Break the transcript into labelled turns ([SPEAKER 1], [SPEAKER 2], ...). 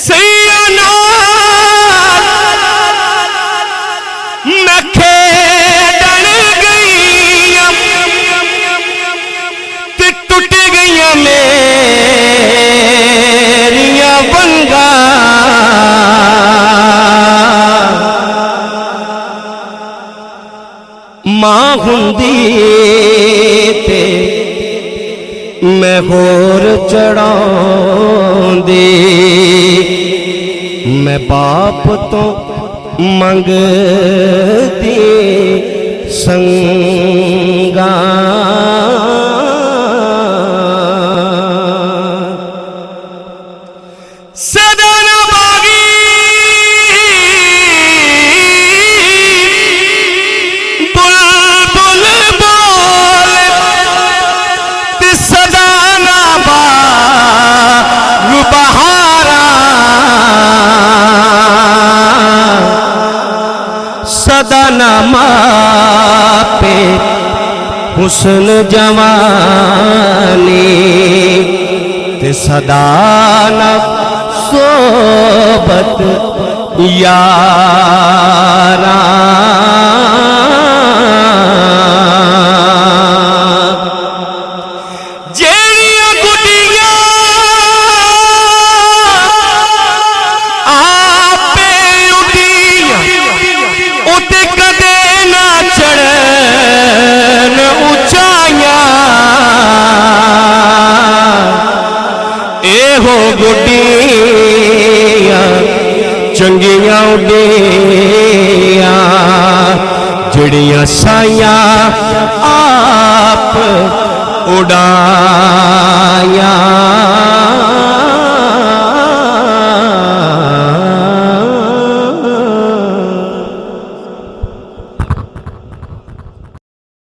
[SPEAKER 1] सैयना मैं खेडन गई ते टुट गई मेरिया वंगा मां हुंदी ते मैं होर चढ़ाउंदी मैं बाप तो मंगदी संगा सदा ना बागी बुलबुल बोल ते सदा ना बाग बहारा सदा ना मापे हुस्न जवानी ते सदा ना सोबत यारा जेड़ियां गुडियां आपे उड़ियां उते कदे ना चढ़न ऊंचाइयां एहो गुडियां चंगियां उड़ियां जड़ियां साइयां आप उड़ाया